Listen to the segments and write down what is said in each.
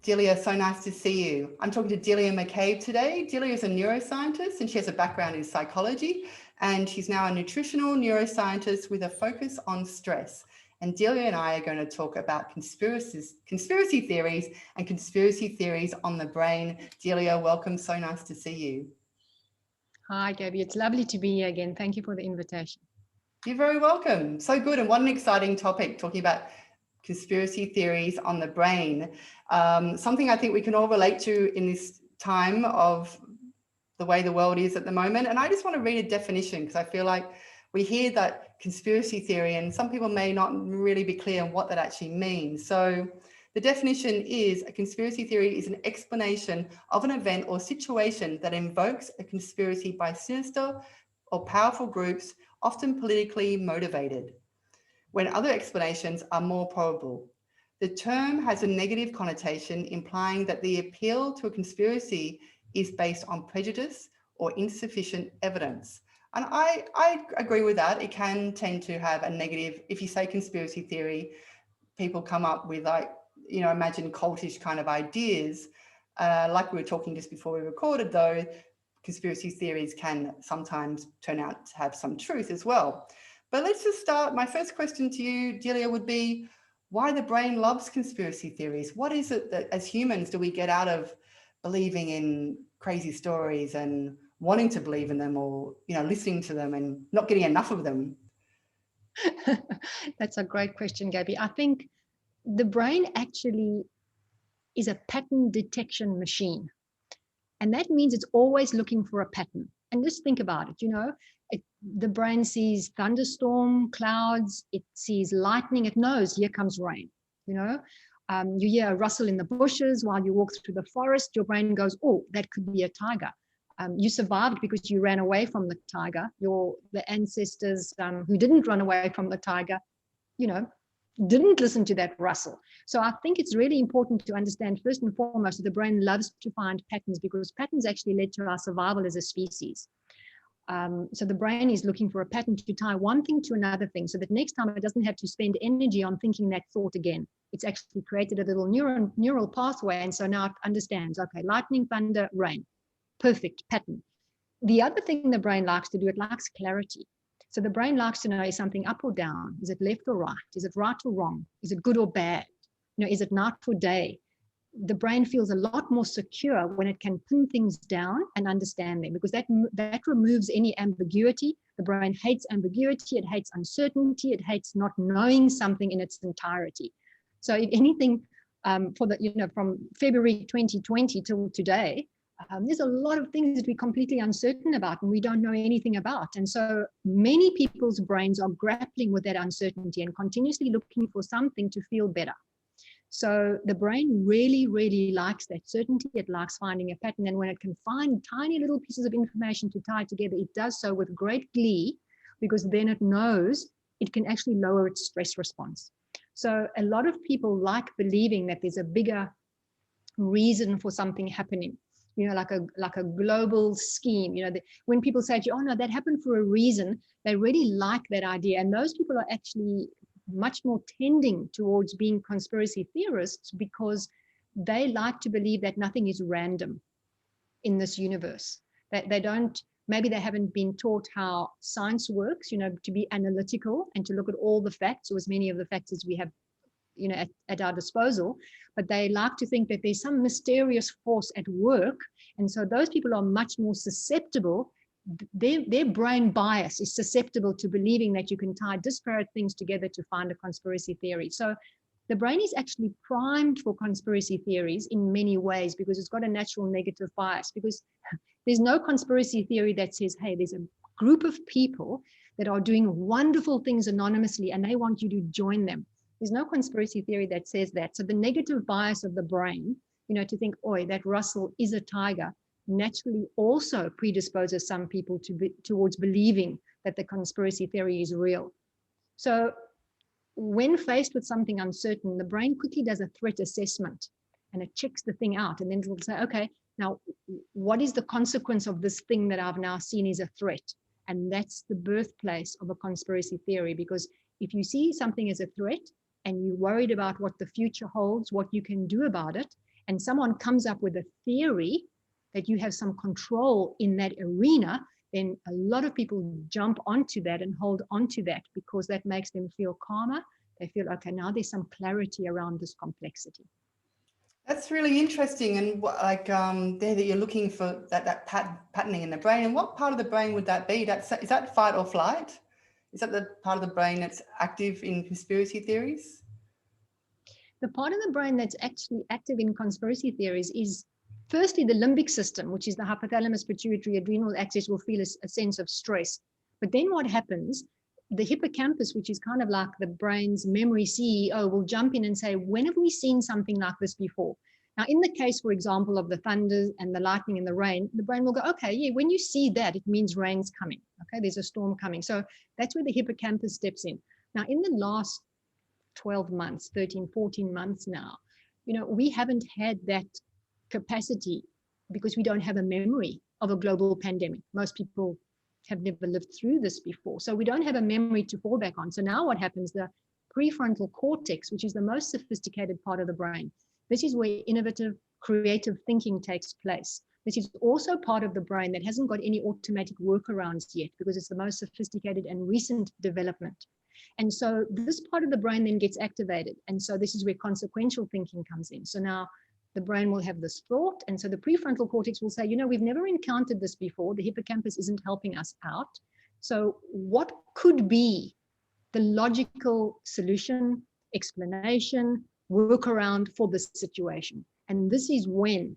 Delia, so nice to see you. I'm talking to Delia McCabe today. Delia is a neuroscientist and she has a background in psychology, and she's now a nutritional neuroscientist with a focus on stress. And Delia and I are going to talk about conspiracy theories and conspiracy theories on the brain. Delia, welcome. So nice to see you. Hi, Gabby. It's lovely to be here again. Thank you for the invitation. You're very welcome. So good. And what an exciting topic, talking about conspiracy theories on the brain. Something I think we can all relate to in this time of the way the world is at the moment. And I just want to read a definition because I feel like we hear that conspiracy theory and some people may not really be clear on what that actually means. So the definition is a conspiracy theory is an explanation of an event or situation that invokes a conspiracy by sinister or powerful groups, often politically motivated, when other explanations are more probable. The term has a negative connotation, implying that the appeal to a conspiracy is based on prejudice or insufficient evidence. And I agree with that. It can tend to have a negative, if you say conspiracy theory, people come up with imagine cultish kind of ideas. Like we were talking just before we recorded though, conspiracy theories can sometimes turn out to have some truth as well. But let's just start. My first question to you, Delia, would be why the brain loves conspiracy theories. What is it that as humans do we get out of believing in crazy stories and wanting to believe in them, or listening to them and not getting enough of them? That's a great question, Gabby. I think the brain actually is a pattern detection machine. And that means it's always looking for a pattern. And just think about it, the brain sees thunderstorm, clouds, it sees lightning, it knows here comes rain, you hear a rustle in the bushes while you walk through the forest, your brain goes, oh, that could be a tiger. You survived because you ran away from the tiger. The ancestors who didn't run away from the tiger, didn't listen to that rustle. So I think it's really important to understand first and foremost that the brain loves to find patterns because patterns actually led to our survival as a species. So the brain is looking for a pattern to tie one thing to another thing so that next time it doesn't have to spend energy on thinking that thought again. It's actually created a little neural pathway. And so now it understands, okay, lightning, thunder, rain, perfect pattern. The other thing the brain likes to do, it likes clarity. So the brain likes to know, is something up or down? Is it left or right? Is it right or wrong? Is it good or bad? Is it night or day? The brain feels a lot more secure when it can pin things down and understand them, because that removes any ambiguity. The brain hates ambiguity. It hates uncertainty. It hates not knowing something in its entirety. So if anything, from February 2020 till today, there's a lot of things that we're completely uncertain about and we don't know anything about. And so many people's brains are grappling with that uncertainty and continuously looking for something to feel better. So the brain really, really likes that certainty. It likes finding a pattern. And when it can find tiny little pieces of information to tie together, it does so with great glee, because then it knows it can actually lower its stress response. So a lot of people like believing that there's a bigger reason for something happening. Like a global scheme. When people say to you, oh no, that happened for a reason, they really like that idea. And those people are actually much more tending towards being conspiracy theorists because they like to believe that nothing is random in this universe. That maybe they haven't been taught how science works, to be analytical and to look at all the facts, or as many of the facts as we have at our disposal, but they like to think that there's some mysterious force at work. And so those people are much more susceptible. Their brain bias is susceptible to believing that you can tie disparate things together to find a conspiracy theory. So the brain is actually primed for conspiracy theories in many ways because it's got a natural negative bias, because there's no conspiracy theory that says, hey, there's a group of people that are doing wonderful things anonymously and they want you to join them. There's no conspiracy theory that says that. So the negative bias of the brain, to think, oi, that rustle is a tiger, naturally also predisposes some people towards believing that the conspiracy theory is real. So when faced with something uncertain, the brain quickly does a threat assessment and it checks the thing out. And then it'll say, okay, now what is the consequence of this thing that I've now seen is a threat? And that's the birthplace of a conspiracy theory, because if you see something as a threat and you're worried about what the future holds, what you can do about it, and someone comes up with a theory that you have some control in that arena, then a lot of people jump onto that and hold onto that because that makes them feel calmer. They feel, okay, now there's some clarity around this complexity. That's really interesting. And there that you're looking for that patterning in the brain. And what part of the brain would that be? Is that fight or flight? Is that the part of the brain that's active in conspiracy theories? The part of the brain that's actually active in conspiracy theories is firstly the limbic system, which is the hypothalamus, pituitary, adrenal axis, will feel a sense of stress. But then what happens, the hippocampus, which is kind of like the brain's memory CEO, will jump in and say, when have we seen something like this before? Now, in the case, for example, of the thunder and the lightning and the rain, the brain will go, okay, yeah, when you see that, it means rain's coming. Okay, there's a storm coming. So that's where the hippocampus steps in. Now, in the last 12 months, 13, 14 months now, we haven't had that capacity because we don't have a memory of a global pandemic. Most people have never lived through this before. So we don't have a memory to fall back on. So now what happens, the prefrontal cortex, which is the most sophisticated part of the brain, this is where innovative, creative thinking takes place. This is also part of the brain that hasn't got any automatic workarounds yet because it's the most sophisticated and recent development. And so this part of the brain then gets activated. And so this is where consequential thinking comes in. So now the brain will have this thought. And so the prefrontal cortex will say, we've never encountered this before. The hippocampus isn't helping us out. So what could be the logical solution, explanation, workaround for this situation? And this is when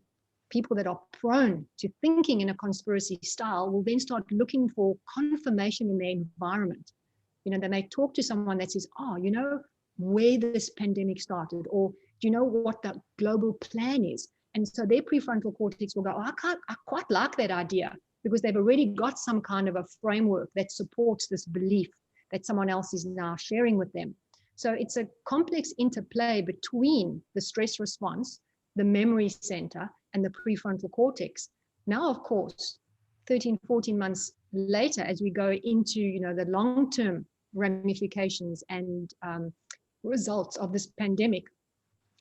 people that are prone to thinking in a conspiracy style will then start looking for confirmation in their environment. They may talk to someone that says, where this pandemic started, or do you know what the global plan is? And so their prefrontal cortex will go, I quite like that idea, because they've already got some kind of a framework that supports this belief that someone else is now sharing with them. So it's a complex interplay between the stress response, the memory center, and the prefrontal cortex. Now, of course, 13, 14 months later, as we go into the long-term ramifications and results of this pandemic,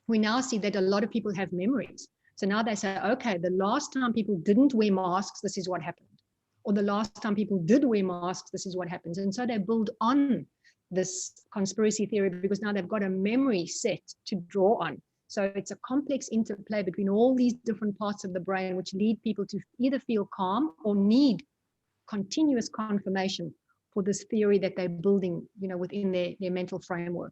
we now see that a lot of people have memories. So now they say, okay, the last time people didn't wear masks, this is what happened. Or the last time people did wear masks, this is what happens. And so they build on this conspiracy theory because now they've got a memory set to draw on. So it's a complex interplay between all these different parts of the brain, which lead people to either feel calm or need continuous confirmation for this theory that they're building, within their mental framework.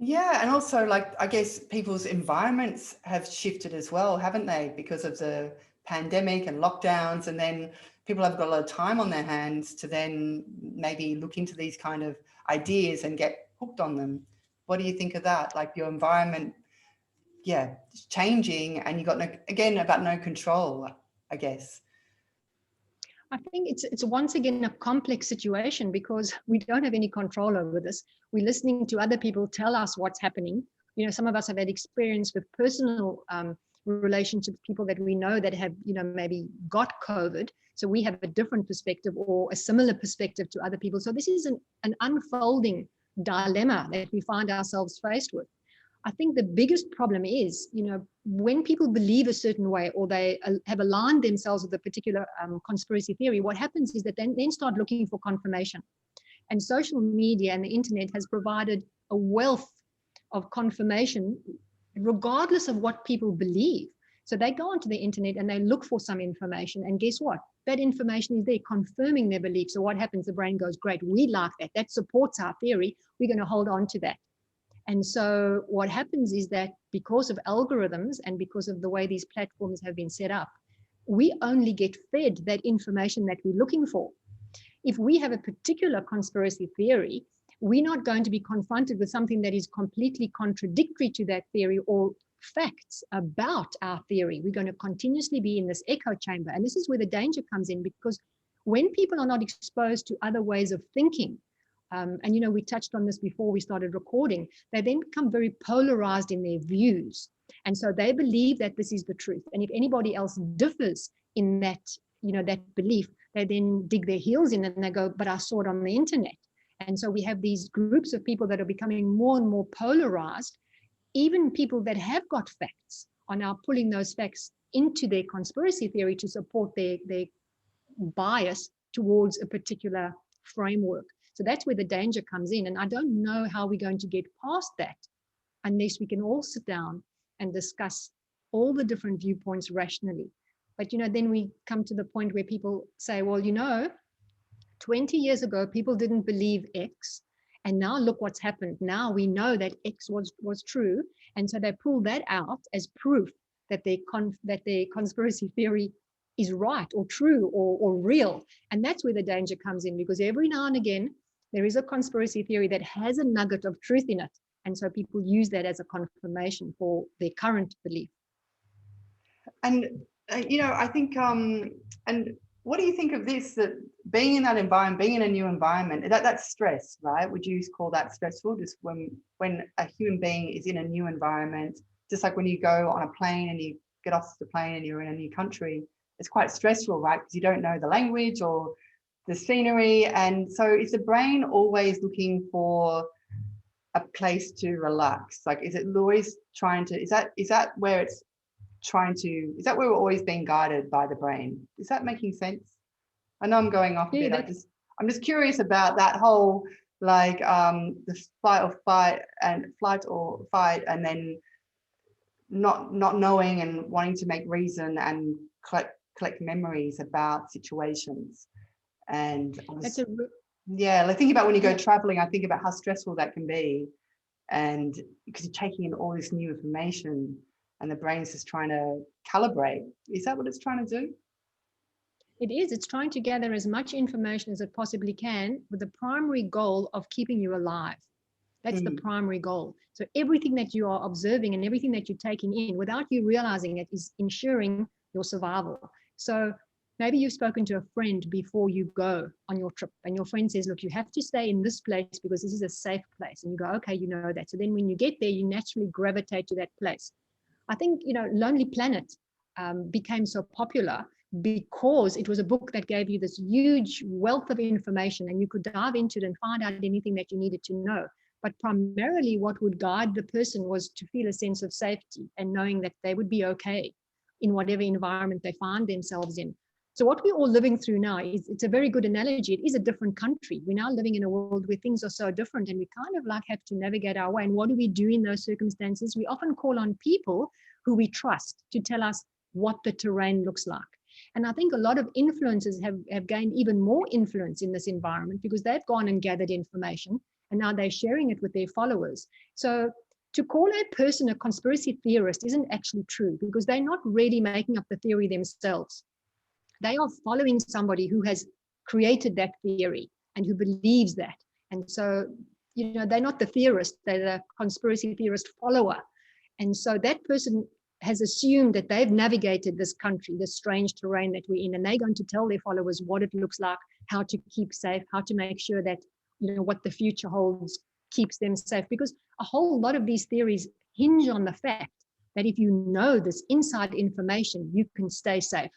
Yeah, and also, I guess people's environments have shifted as well, haven't they? Because of the pandemic and lockdowns, and then people have got a lot of time on their hands to then maybe look into these kind of ideas and get hooked on them. What do you think of that? Like your environment, changing, and you got no control, I guess. I think it's once again a complex situation because we don't have any control over this. We're listening to other people tell us what's happening. Some of us have had experience with personal relationships, people that we know that have, maybe got COVID. So we have a different perspective or a similar perspective to other people. So this is an unfolding dilemma that we find ourselves faced with. I think the biggest problem is, when people believe a certain way or they have aligned themselves with a particular conspiracy theory, what happens is that they then start looking for confirmation. And social media and the internet has provided a wealth of confirmation, regardless of what people believe. So they go onto the internet and they look for some information. And guess what? That information is there confirming their belief. So what happens? The brain goes, great, we like that. That supports our theory. We're going to hold on to that. And so what happens is that because of algorithms and because of the way these platforms have been set up, we only get fed that information that we're looking for. If we have a particular conspiracy theory, we're not going to be confronted with something that is completely contradictory to that theory or facts about our theory. We're going to continuously be in this echo chamber. And this is where the danger comes in, because when people are not exposed to other ways of thinking, and we touched on this before we started recording, they then become very polarized in their views. And so they believe that this is the truth. And if anybody else differs in that, that belief, they then dig their heels in and they go, but I saw it on the internet. And so we have these groups of people that are becoming more and more polarized even people that have got facts are now pulling those facts into their conspiracy theory to support their bias towards a particular framework. So that's where the danger comes in. And I don't know how we're going to get past that unless we can all sit down and discuss all the different viewpoints rationally. But, then we come to the point where people say, well, 20 years ago, people didn't believe X. And now look what's happened. Now we know that X was true. And so they pull that out as proof that their conspiracy theory is right or true or real. And that's where the danger comes in, because every now and again, there is a conspiracy theory that has a nugget of truth in it. And so people use that as a confirmation for their current belief. And, I think, and what do you think of this, that being in that environment, being in a new environment, that's stress, right? Would you call that stressful? Just when a human being is in a new environment, just like when you go on a plane and you get off the plane and you're in a new country, it's quite stressful, right? Because you don't know the language or the scenery. And so is the brain always looking for a place to relax? Like, is it always trying to, is that where it's trying to, is that where we're always being guided by the brain? Is that making sense? I know I'm going off a bit. I'm just curious about that whole, like, the flight or fight and then not knowing and wanting to make reason and collect memories about situations. And like, think about when you go traveling, I think about how stressful that can be, and because you're taking in all this new information and the brain's just trying to calibrate. Is that what it's trying to do? It is. It's trying to gather as much information as it possibly can with the primary goal of keeping you alive. That's the primary goal. So everything that you are observing and everything that you're taking in without you realizing it is ensuring your survival. So maybe you've spoken to a friend before you go on your trip, and your friend says, look, you have to stay in this place because this is a safe place. And you go, okay, you know that. So then when you get there, you naturally gravitate to that place. I think, Lonely Planet became so popular because it was a book that gave you this huge wealth of information, and you could dive into it and find out anything that you needed to know. But primarily what would guide the person was to feel a sense of safety and knowing that they would be okay in whatever environment they find themselves in. So what we're all living through now it's a very good analogy. It is a different country. We're now living in a world where things are so different, and we kind of like have to navigate our way. And what do we do in those circumstances? We often call on people who we trust to tell us what the terrain looks like. And I think a lot of influencers have gained even more influence in this environment because they've gone and gathered information, and now they're sharing it with their followers. So to call a person a conspiracy theorist isn't actually true, because they're not really making up the theory themselves. They are following somebody who has created that theory and who believes that. And so, they're not the theorist, they're the conspiracy theorist follower. And so that person has assumed that they've navigated this country, this strange terrain that we're in, and they're going to tell their followers what it looks like, how to keep safe, how to make sure that, what the future holds keeps them safe. Because a whole lot of these theories hinge on the fact that if you know this inside information, you can stay safe.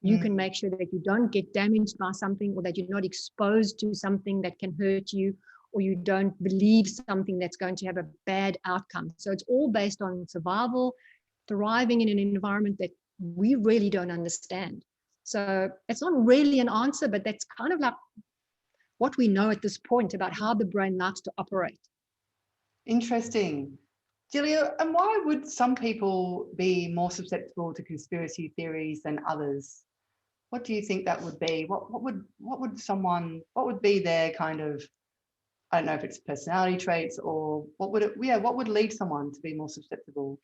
You can make sure that you don't get damaged by something, or that you're not exposed to something that can hurt you, or you don't believe something that's going to have a bad outcome. So it's all based on survival, thriving in an environment that we really don't understand. So it's not really an answer, but that's kind of like what we know at this point about how the brain likes to operate. Interesting. Delia, and why would some people be more susceptible to conspiracy theories than others? What do you think that would be? What would be their kind of, I don't know if it's personality traits, or what would lead someone to be more susceptible?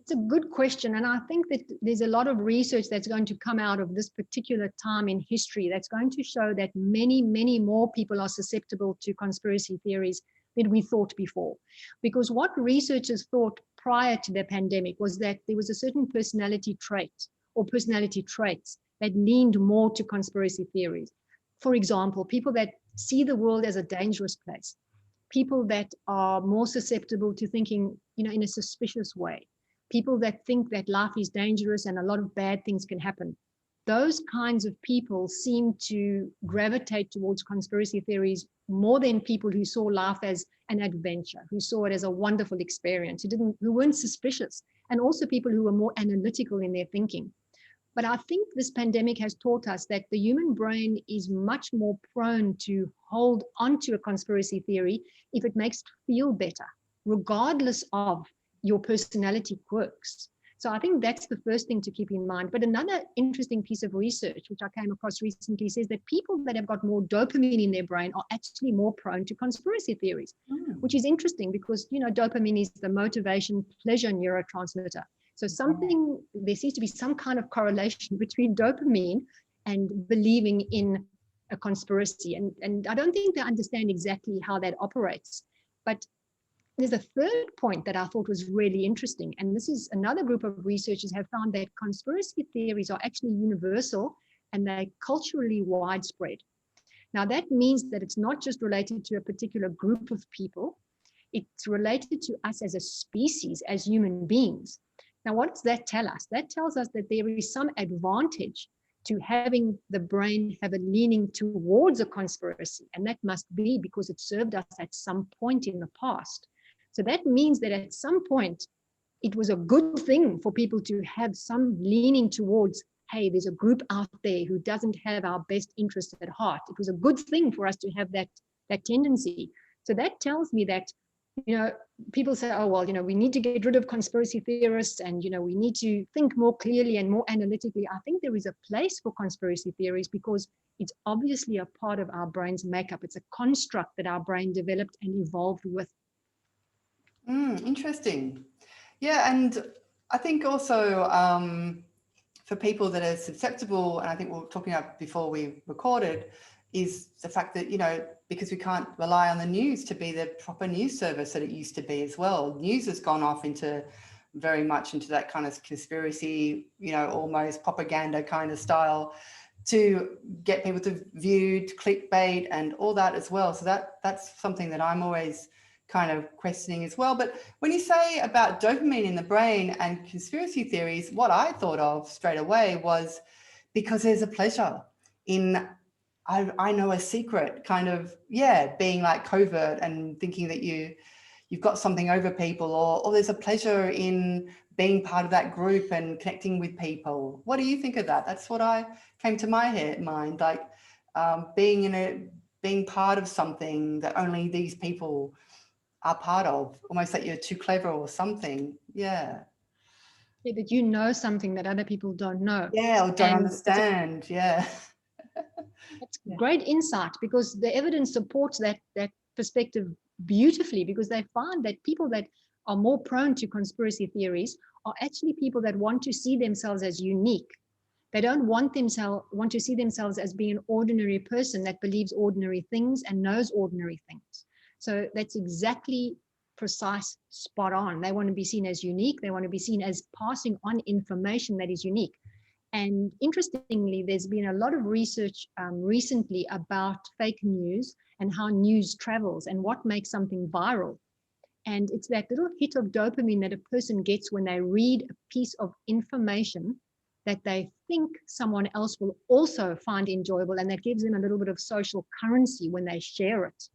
It's a good question. And I think that there's a lot of research that's going to come out of this particular time in history that's going to show that many, many more people are susceptible to conspiracy theories than we thought before. Because what researchers thought prior to the pandemic was that there was a certain personality trait or personality traits that leaned more to conspiracy theories. For example, people that see the world as a dangerous place, people that are more susceptible to thinking, in a suspicious way, people that think that life is dangerous and a lot of bad things can happen. those kinds of people seem to gravitate towards conspiracy theories more than people who saw life as an adventure, who saw it as a wonderful experience, who weren't suspicious, and also people who were more analytical in their thinking. But I think this pandemic has taught us that the human brain is much more prone to hold onto a conspiracy theory if it makes it feel better, regardless of your personality quirks. So I think that's the first thing to keep in mind. But another interesting piece of research, which I came across recently, says that people that have got more dopamine in their brain are actually more prone to conspiracy theories, which is interesting because, you know, dopamine is the motivation pleasure neurotransmitter. So there seems to be some kind of correlation between dopamine and believing in a conspiracy. And I don't think they understand exactly how that operates. But there's a third point that I thought was really interesting. And this is another group of researchers have found that conspiracy theories are actually universal and they're culturally widespread. Now, that means that it's not just related to a particular group of people. It's related to us as a species, as human beings. Now, what does that tell us? That tells us that there is some advantage to having the brain have a leaning towards a conspiracy. And that must be because it served us at some point in the past. So that means that at some point, it was a good thing for people to have some leaning towards, hey, there's a group out there who doesn't have our best interests at heart. It was a good thing for us to have that tendency. So that tells me that, you know, people say, oh, well, you know, we need to get rid of conspiracy theorists and, you know, we need to think more clearly and more analytically. I think there is a place for conspiracy theories because it's obviously a part of our brain's makeup. It's a construct that our brain developed and evolved with. Interesting. Yeah, and I think also for people that are susceptible, and I think we were talking about before we recorded, is the fact that, you know, because we can't rely on the news to be the proper news service that it used to be as well. News has gone off into very much into that kind of conspiracy, you know, almost propaganda kind of style to get people to view, clickbait and all that as well. So that's something that I'm always kind of questioning as well. But when you say about dopamine in the brain and conspiracy theories, what I thought of straight away was because there's a pleasure in I know a secret kind of, yeah, being like covert and thinking that you've got something over people, or there's a pleasure in being part of that group and connecting with people. What do you think of that? That's what I came to my mind, like being part of something that only these people are part of, almost like you're too clever or something. Yeah. Yeah, that you know something that other people don't know. Yeah, or don't understand. Yeah. That's great insight because the evidence supports that perspective beautifully, because they find that people that are more prone to conspiracy theories are actually people that want to see themselves as unique. They don't want to see themselves as being an ordinary person that believes ordinary things and knows ordinary things. So that's exactly precise, spot on. They want to be seen as unique. They want to be seen as passing on information that is unique. And interestingly, there's been a lot of research recently about fake news and how news travels and what makes something viral. And it's that little hit of dopamine that a person gets when they read a piece of information that they think someone else will also find enjoyable, and that gives them a little bit of social currency when they share it.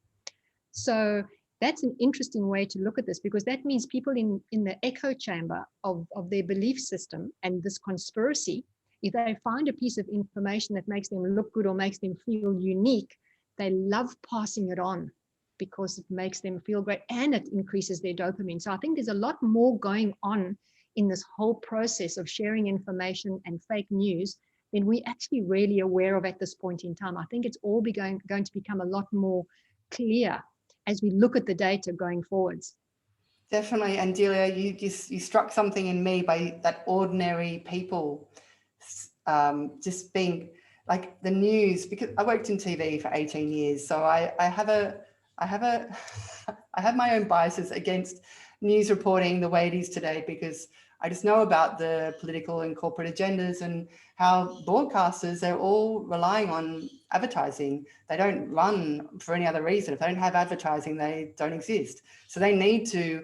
So that's an interesting way to look at this, because that means people in the echo chamber of their belief system and this conspiracy, if they find a piece of information that makes them look good or makes them feel unique, they love passing it on because it makes them feel great and it increases their dopamine. So I think there's a lot more going on in this whole process of sharing information and fake news than we're actually really aware of at this point in time. I think it's all going to become a lot more clear as we look at the data going forwards. Definitely. And Delia, you struck something in me by that ordinary people just being like the news, because I worked in TV for 18 years. So I have my own biases against news reporting the way it is today, because I just know about the political and corporate agendas and how broadcasters, they're all relying on advertising. They don't run for any other reason. If they don't have advertising, they don't exist. So they need to,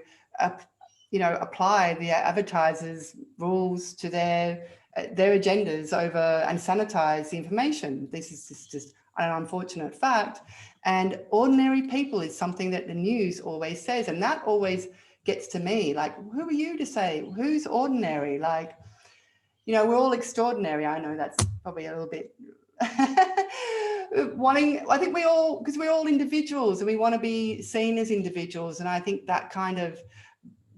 apply the advertisers' rules to their their agendas over and sanitize the information. This is just an unfortunate fact. And ordinary people is something that the news always says, and that always gets to me. Like, who are you to say who's ordinary? Like, you know, we're all extraordinary. I know that's probably a little bit I think we all, because we're all individuals and we want to be seen as individuals. And I think that kind of,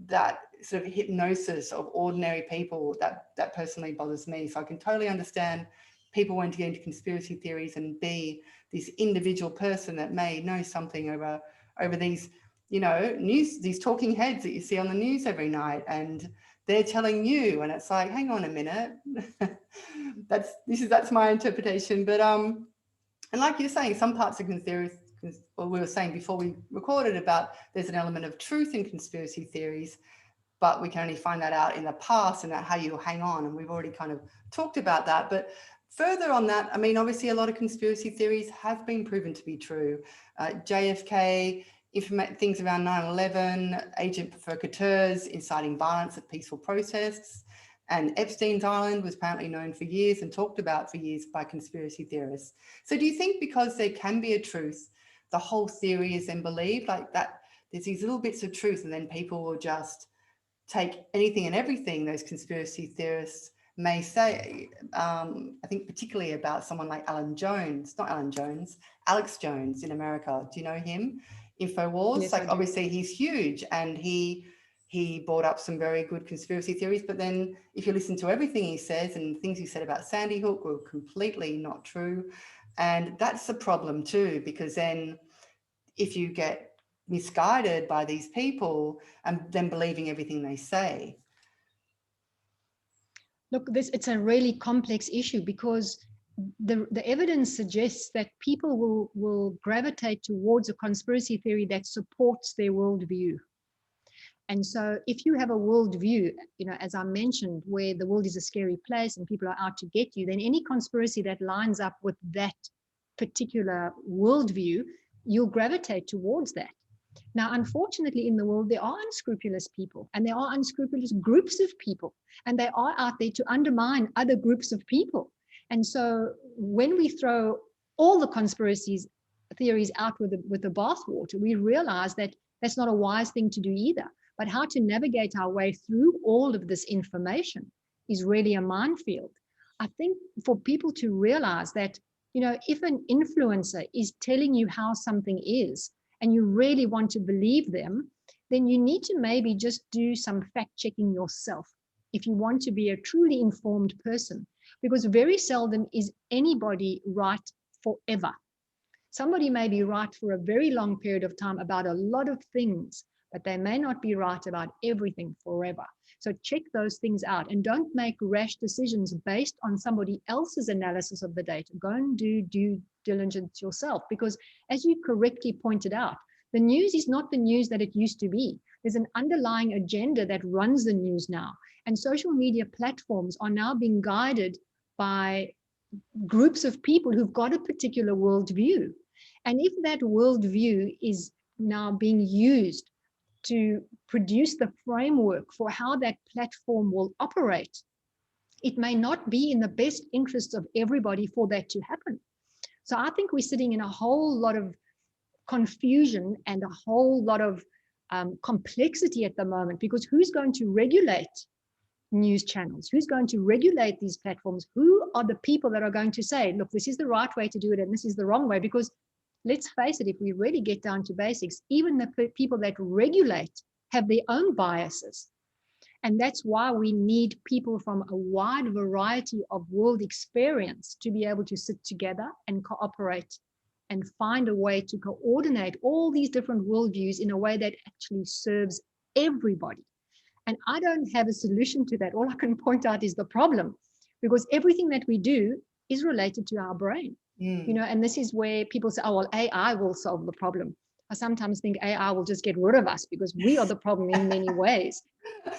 that sort of hypnosis of ordinary people, that personally bothers me. So I can totally understand people wanting to get into conspiracy theories and be this individual person that may know something over these, you know, news, these talking heads that you see on the news every night, and they're telling you, and it's like, hang on a minute. That's my interpretation. But and like you're saying, some parts of conspiracy, or we were saying before we recorded about, there's an element of truth in conspiracy theories, but we can only find that out in the past and how you hang on. And we've already kind of talked about that. But further on that, I mean, obviously a lot of conspiracy theories have been proven to be true. JFK, things around 9/11, agent provocateurs inciting violence at peaceful protests, and Epstein's Island was apparently known for years and talked about for years by conspiracy theorists. So do you think because there can be a truth, the whole theory is then believed, like that there's these little bits of truth and then people will just take anything and everything those conspiracy theorists may say? I think particularly about someone like Alex Jones in America. Do you know him? InfoWars, Yes, like obviously he's huge, and he brought up some very good conspiracy theories, but then if you listen to everything he says, and things he said about Sandy Hook were completely not true. And that's a problem too, because then if you get misguided by these people and then believing everything they say. Look, it's a really complex issue, because the evidence suggests that people will gravitate towards a conspiracy theory that supports their worldview. And so if you have a worldview, you know, as I mentioned, where the world is a scary place and people are out to get you, then any conspiracy that lines up with that particular worldview, you'll gravitate towards that. Now, unfortunately, in the world, there are unscrupulous people, and there are unscrupulous groups of people, and they are out there to undermine other groups of people. And so when we throw all the conspiracies theories out with the bathwater, we realize that that's not a wise thing to do either. But how to navigate our way through all of this information is really a minefield. I think for people to realize that, you know, if an influencer is telling you how something is, and you really want to believe them, then you need to maybe just do some fact checking yourself if you want to be a truly informed person, because very seldom is anybody right forever. Somebody may be right for a very long period of time about a lot of things, but they may not be right about everything forever. So check those things out, and don't make rash decisions based on somebody else's analysis of the data. Go and do due diligence yourself, because as you correctly pointed out, the news is not the news that it used to be. There's an underlying agenda that runs the news now, and social media platforms are now being guided by groups of people who've got a particular worldview. And if that worldview is now being used to produce the framework for how that platform will operate, it may not be in the best interests of everybody for that to happen. So I think we're sitting in a whole lot of confusion and a whole lot of complexity at the moment, because who's going to regulate news channels? Who's going to regulate these platforms? Who are the people that are going to say, look, this is the right way to do it and this is the wrong way? Because let's face it, if we really get down to basics, even the people that regulate have their own biases. And that's why we need people from a wide variety of world experience to be able to sit together and cooperate and find a way to coordinate all these different worldviews in a way that actually serves everybody. And I don't have a solution to that. All I can point out is the problem, because everything that we do is related to our brain. You know, and this is where people say, oh, well, AI will solve the problem. I sometimes think AI will just get rid of us because we are the problem in many ways.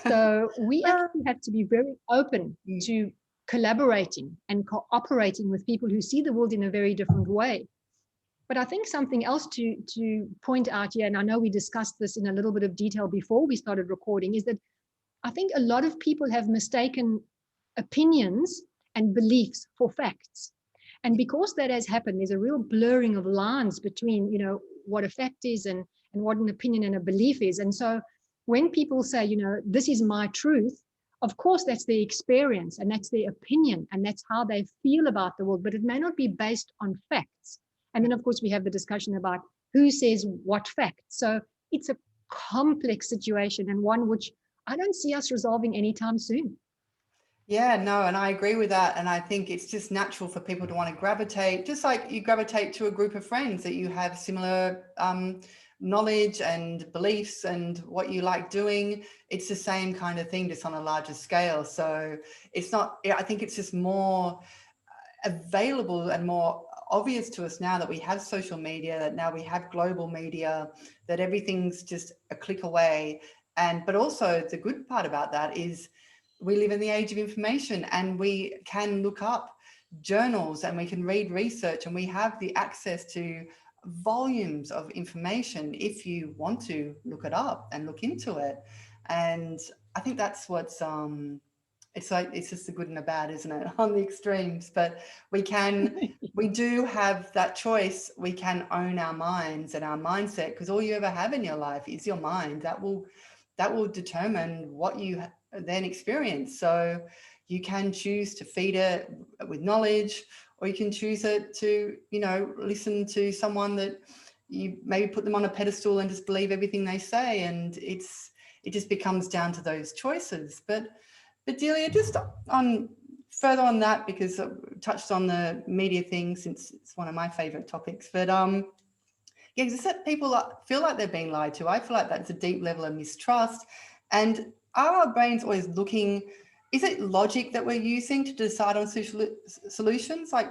So we actually have to be very open to collaborating and cooperating with people who see the world in a very different way. But I think something else to point out here, and I know we discussed this in a little bit of detail before we started recording, is that I think a lot of people have mistaken opinions and beliefs for facts. And because that has happened, there's a real blurring of lines between, you know, what a fact is and what an opinion and a belief is. And so when people say, you know, this is my truth, of course, that's their experience and that's their opinion and that's how they feel about the world, but it may not be based on facts. And then, of course, we have the discussion about who says what facts. So it's a complex situation and one which I don't see us resolving anytime soon. Yeah, no, and I agree with that. And I think it's just natural for people to want to gravitate, just like you gravitate to a group of friends that you have similar knowledge and beliefs and what you like doing. It's the same kind of thing, just on a larger scale. So it's not, I think it's just more available and more obvious to us now that we have social media, that now we have global media, that everything's just a click away. But also the good part about that is we live in the age of information and we can look up journals and we can read research and we have the access to volumes of information if you want to look it up and look into it. And I think that's what's it's like, it's just the good and the bad, isn't it, on the extremes. But we do have that choice. We can own our minds and our mindset, because all you ever have in your life is your mind. That will determine what you then experience. So you can choose to feed it with knowledge, or you can choose it to, you know, listen to someone that you maybe put them on a pedestal and just believe everything they say. And it just becomes down to those choices. But Delia, just on further on that, because I touched on the media thing since it's one of my favorite topics, but yeah, just that people feel like they're being lied to. I feel like that's a deep level of mistrust. And are our brains always looking, is it logic that we're using to decide on solutions? Like,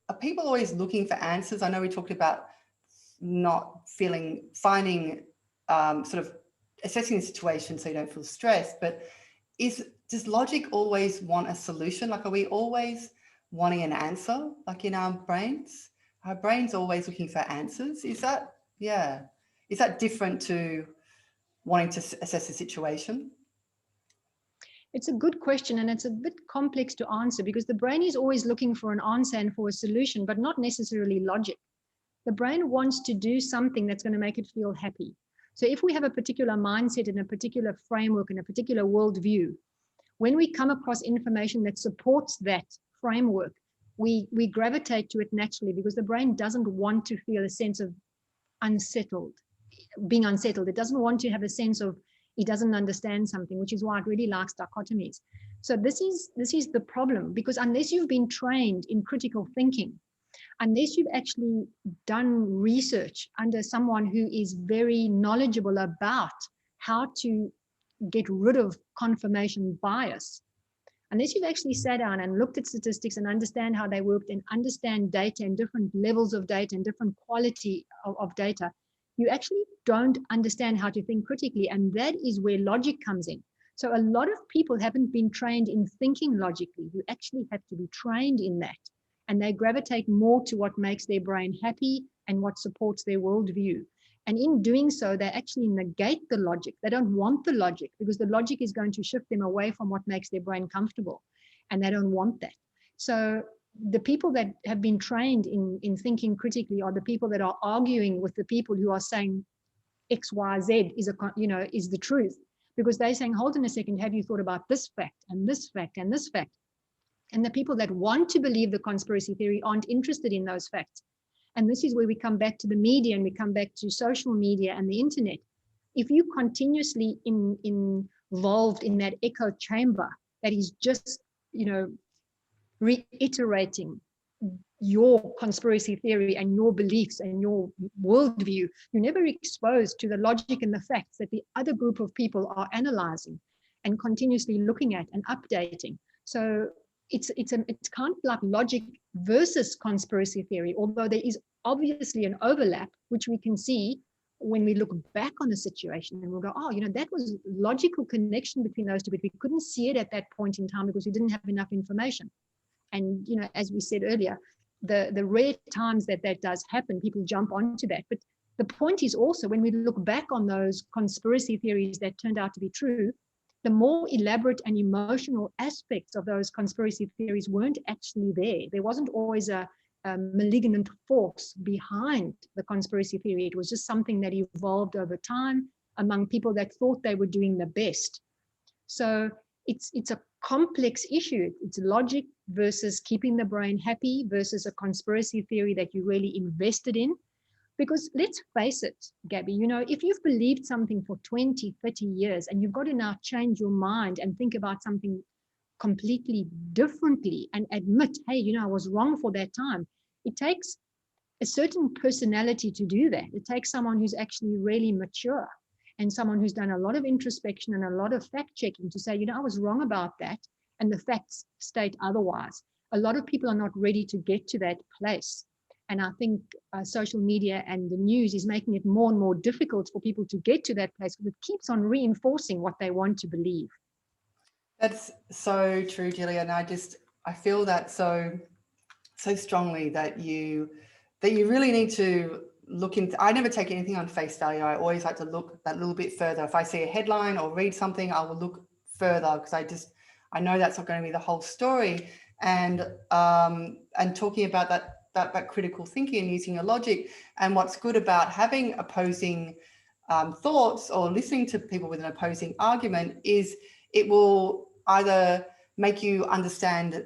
are people always looking for answers? I know we talked about finding sort of assessing the situation so you don't feel stressed, but does logic always want a solution? Like, are we always wanting an answer, like in our brains? Our brains always looking for answers? Is that different to wanting to assess the situation? It's a good question, and it's a bit complex to answer because the brain is always looking for an answer and for a solution, but not necessarily logic. The brain wants to do something that's going to make it feel happy. So if we have a particular mindset and a particular framework and a particular worldview, when we come across information that supports that framework, we gravitate to it naturally because the brain doesn't want to feel a sense of being unsettled. It doesn't want to have a sense of it doesn't understand something, which is why it really likes dichotomies. So this is the problem, because unless you've been trained in critical thinking, unless you've actually done research under someone who is very knowledgeable about how to get rid of confirmation bias, unless you've actually sat down and looked at statistics and understand how they worked and understand data and different levels of data and different quality of data, you actually don't understand how to think critically. And that is where logic comes in. So a lot of people haven't been trained in thinking logically. You actually have to be trained in that. And they gravitate more to what makes their brain happy and what supports their worldview. And in doing so, they actually negate the logic. They don't want the logic because the logic is going to shift them away from what makes their brain comfortable. And they don't want that. So the people that have been trained in thinking critically are the people that are arguing with the people who are saying X, Y, Z is the truth. Because they're saying, hold on a second, have you thought about this fact and this fact and this fact? And the people that want to believe the conspiracy theory aren't interested in those facts. And this is where we come back to the media and we come back to social media and the internet. If you continuously involved in that echo chamber that is just, reiterating your conspiracy theory and your beliefs and your worldview, you're never exposed to the logic and the facts that the other group of people are analyzing and continuously looking at and updating. So it's kind of like logic versus conspiracy theory, although there is obviously an overlap, which we can see when we look back on the situation and we'll go, oh, that was logical connection between those two, but we couldn't see it at that point in time because we didn't have enough information. And, as we said earlier, the rare times that does happen, people jump onto that. But the point is also, when we look back on those conspiracy theories that turned out to be true, the more elaborate and emotional aspects of those conspiracy theories weren't actually there. There wasn't always a malignant force behind the conspiracy theory. It was just something that evolved over time among people that thought they were doing the best. So it's a complex issue. It's logic versus keeping the brain happy versus a conspiracy theory that you really invested in. Because let's face it, Gabby, you know, if you've believed something for 20, 30 years and you've got to now change your mind and think about something completely differently and admit, hey, you know, I was wrong for that time. It takes a certain personality to do that. It takes someone who's actually really mature and someone who's done a lot of introspection and a lot of fact checking to say, you know, I was wrong about that. And the facts state otherwise. A lot of people are not ready to get to that place. And I think social media and the news is making it more and more difficult for people to get to that place because it keeps on reinforcing what they want to believe. That's so true, Delia. And I feel that so strongly that you really need to look into. I never take anything on face value. I always like to look that little bit further. If I see a headline or read something, I will look further because I know that's not going to be the whole story. And talking about that critical thinking and using your logic. And what's good about having opposing thoughts or listening to people with an opposing argument is it will either make you understand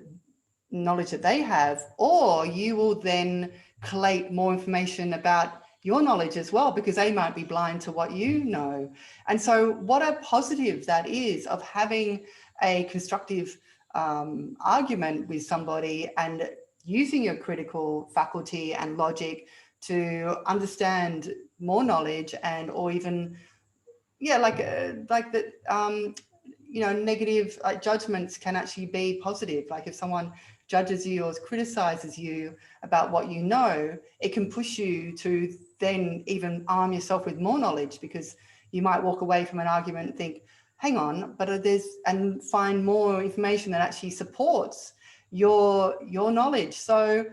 knowledge that they have, or you will then collate more information about your knowledge as well, because they might be blind to what you know. And so what a positive that is of having a constructive argument with somebody and using your critical faculty and logic to understand more knowledge and or even negative judgments can actually be positive. Like if someone judges you or criticizes you about what you know, it can push you to then even arm yourself with more knowledge, because you might walk away from an argument and think, hang on, and find more information that actually supports your knowledge. So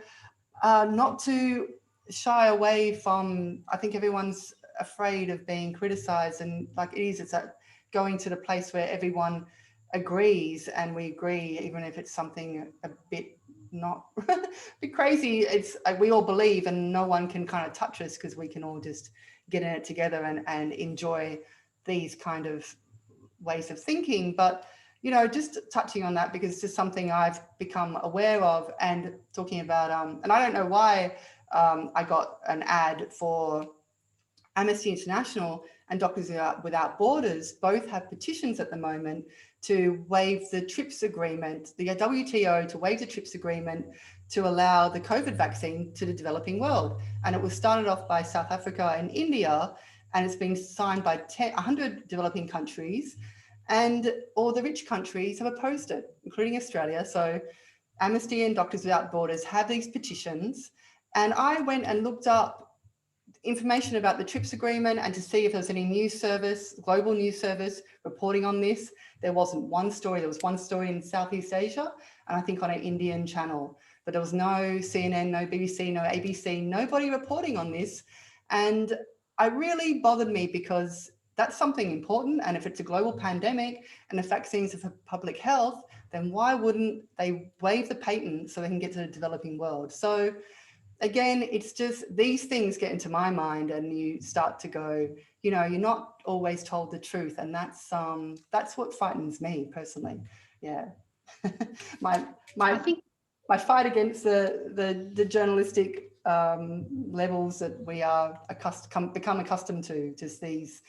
not to shy away from, I think everyone's afraid of being criticized, and like it's that going to the place where everyone agrees and we agree, even if it's something a bit not a bit crazy. It's we all believe and no one can kind of touch us because we can all just get in it together and enjoy these kind of ways of thinking. But you know, just touching on that, because it's just something I've become aware of, and talking about and I don't know why I got an ad for Amnesty International and Doctors Without Borders. Both have petitions at the moment to waive the TRIPS agreement, the WTO to waive the TRIPS agreement to allow the COVID vaccine to the developing world. And it was started off by South Africa and India, and it's been signed by 100 developing countries, and all the rich countries have opposed it, including Australia. So Amnesty and Doctors Without Borders have these petitions. And I went and looked up information about the TRIPS agreement and to see if there was any news service, global news service reporting on this. There wasn't one story. There was one story in Southeast Asia, and I think on an Indian channel, but there was no CNN, no BBC, no ABC, nobody reporting on this. And it really bothered me, because that's something important. And if it's a global pandemic and the vaccines are for public health, then why wouldn't they waive the patent so they can get to the developing world? So again, it's just these things get into my mind, and you start to go, you know, you're not always told the truth, and that's what frightens me personally. Yeah, my fight against the journalistic levels that we are become accustomed to, just these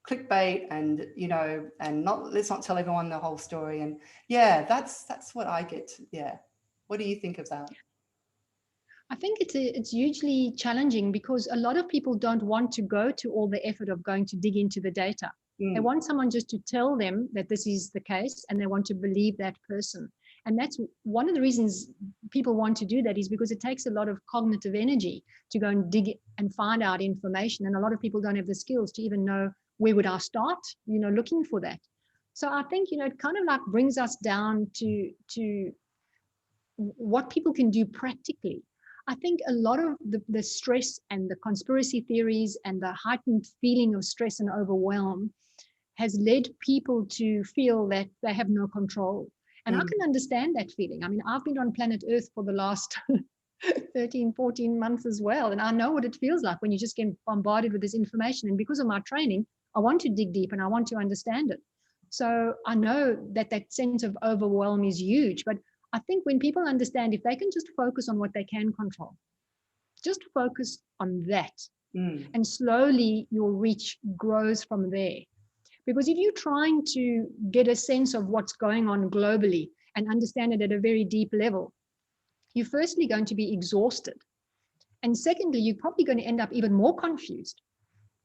clickbait, and you know, and let's not tell everyone the whole story. And yeah, that's what I get. Yeah, what do you think of that? I think it's hugely challenging, because a lot of people don't want to go to all the effort of going to dig into the data. They want someone just to tell them that this is the case, and they want to believe that person. And that's one of the reasons people want to do that, is because it takes a lot of cognitive energy to go and dig and find out information. And a lot of people don't have the skills to even know, where would I start, you know, looking for that. So I think, you know, it kind of like brings us down to what people can do practically. I think a lot of the stress and the conspiracy theories and the heightened feeling of stress and overwhelm has led people to feel that they have no control. And I can understand that feeling. I mean, I've been on planet Earth for the last 13, 14 months as well. And I know what it feels like when you just get bombarded with this information. And because of my training, I want to dig deep and I want to understand it. So I know that that sense of overwhelm is huge. But I think when people understand, if they can just focus on what they can control, just focus on that. And slowly your reach grows from there. Because if you're trying to get a sense of what's going on globally and understand it at a very deep level, you're firstly going to be exhausted. And secondly, you're probably going to end up even more confused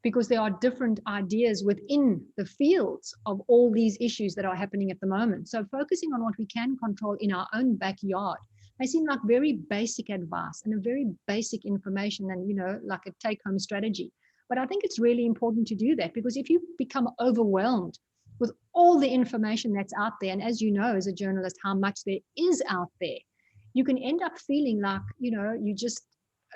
because there are different ideas within the fields of all these issues that are happening at the moment. So focusing on what we can control in our own backyard may seem like very basic advice and a very basic information and, you know, like a take-home strategy. But I think it's really important to do that, because if you become overwhelmed with all the information that's out there, and as you know, as a journalist, how much there is out there, you can end up feeling like, you know, you just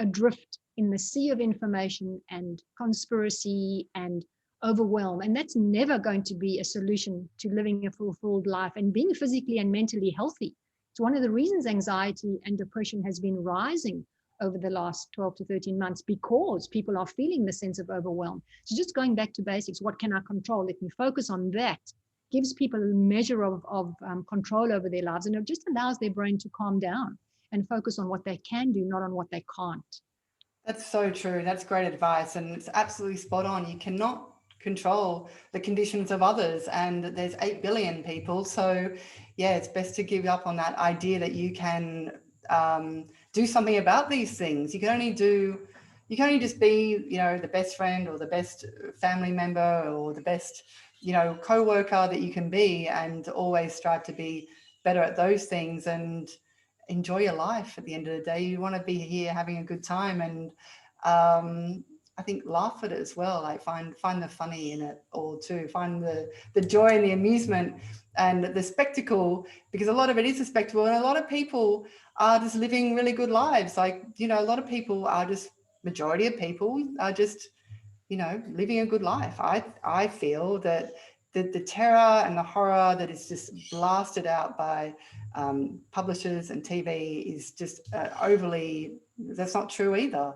adrift in the sea of information and conspiracy and overwhelm. And that's never going to be a solution to living a fulfilled life and being physically and mentally healthy. It's one of the reasons anxiety and depression has been rising over the last 12 to 13 months, because people are feeling the sense of overwhelm. So just going back to basics, what can I control? Let me focus on that. Gives people a measure of control over their lives, and it just allows their brain to calm down and focus on what they can do, not on what they can't. That's so true. That's great advice. And it's absolutely spot on. You cannot control the conditions of others, and there's 8 billion people. So yeah, it's best to give up on that idea that you can do something about these things. You can only just be, you know, the best friend or the best family member or the best, you know, co-worker that you can be, and always strive to be better at those things and enjoy your life. At the end of the day, you want to be here having a good time, and I think laugh at it as well. Like find the funny in it all too. Find the joy and the amusement and the spectacle, because a lot of it is a spectacle, and a lot of people are just living really good lives. Like, you know, a lot of people are just, majority of people are just, you know, living a good life. I feel that the terror and the horror that is just blasted out by publishers and TV is just overly, that's not true either.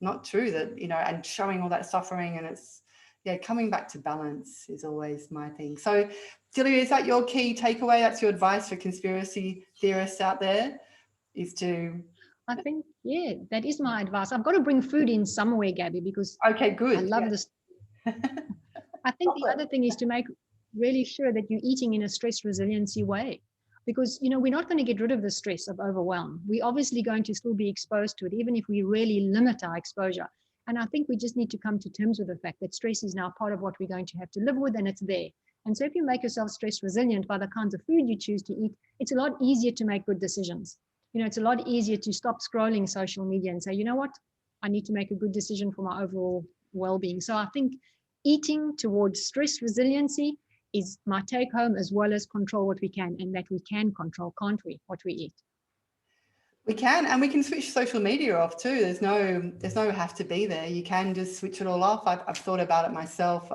Not true that, you know, and showing all that suffering, and it's, yeah, coming back to balance is always my thing. So Delia, is that your key takeaway? That's your advice for conspiracy theorists out there, is to... I think, yeah, that is my advice. I've got to bring food in somewhere, Gabby, because okay, good. I love this. I think the other thing is to make really sure that you're eating in a stress resiliency way, because, you know, we're not going to get rid of the stress of overwhelm. We're obviously going to still be exposed to it, even if we really limit our exposure. And I think we just need to come to terms with the fact that stress is now part of what we're going to have to live with, and it's there. And so if you make yourself stress resilient by the kinds of food you choose to eat, it's a lot easier to make good decisions. You know, it's a lot easier to stop scrolling social media and say, you know what, I need to make a good decision for my overall well-being. So I think eating towards stress resiliency is my take home, as well as control what we can, and that we can control, can't we, what we eat. We can, and we can switch social media off too. There's no have to be there. You can just switch it all off. I've thought about it myself.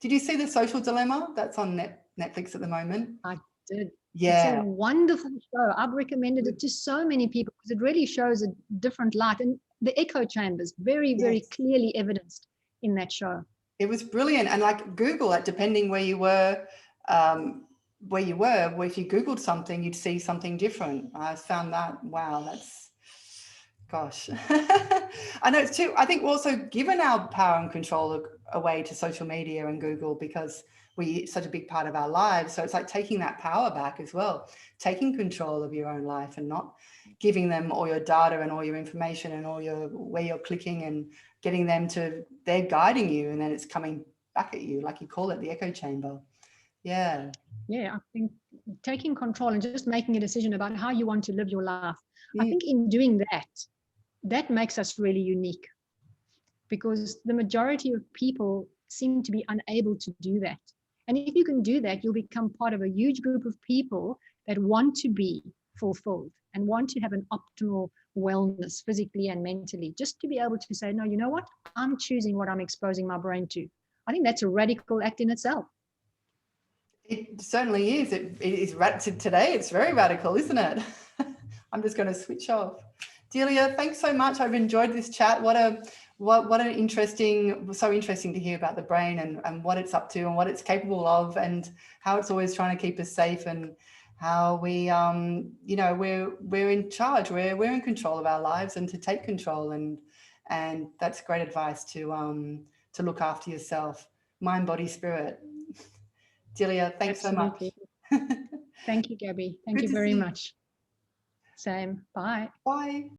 Did you see The Social Dilemma? That's on Netflix at the moment. I did. Yeah. It's a wonderful show. I've recommended it to so many people because it really shows a different light, and the echo chambers very, very clearly evidenced in that show. It was brilliant. And like Google it, depending where you were, if you Googled something, you'd see something different. I found that, wow, that's, gosh. I know it's too, I think also given our power and control away to social media and Google, because it's such a big part of our lives. So it's like taking that power back as well, taking control of your own life and not giving them all your data and all your information and all your, where you're clicking, and getting them to, they're guiding you, and then it's coming back at you, like you call it, the echo chamber. Yeah. Yeah, I think taking control and just making a decision about how you want to live your life. I think in doing that, that makes us really unique, because the majority of people seem to be unable to do that. And if you can do that, you'll become part of a huge group of people that want to be fulfilled and want to have an optimal wellness physically and mentally, just to be able to say, no, you know what? I'm choosing what I'm exposing my brain to. I think that's a radical act in itself. It certainly is. It is today. It's very radical, isn't it? I'm just going to switch off. Delia, thanks so much. I've enjoyed this chat. What an interesting, so interesting to hear about the brain and what it's up to and what it's capable of and how it's always trying to keep us safe and how we, you know, we're in charge. We're in control of our lives and to take control, and that's great advice to look after yourself, mind, body, spirit. Delia, thanks Absolutely. so much. Thank you, Gabby. Thank Good you to very see you. much. Same. Bye. Bye.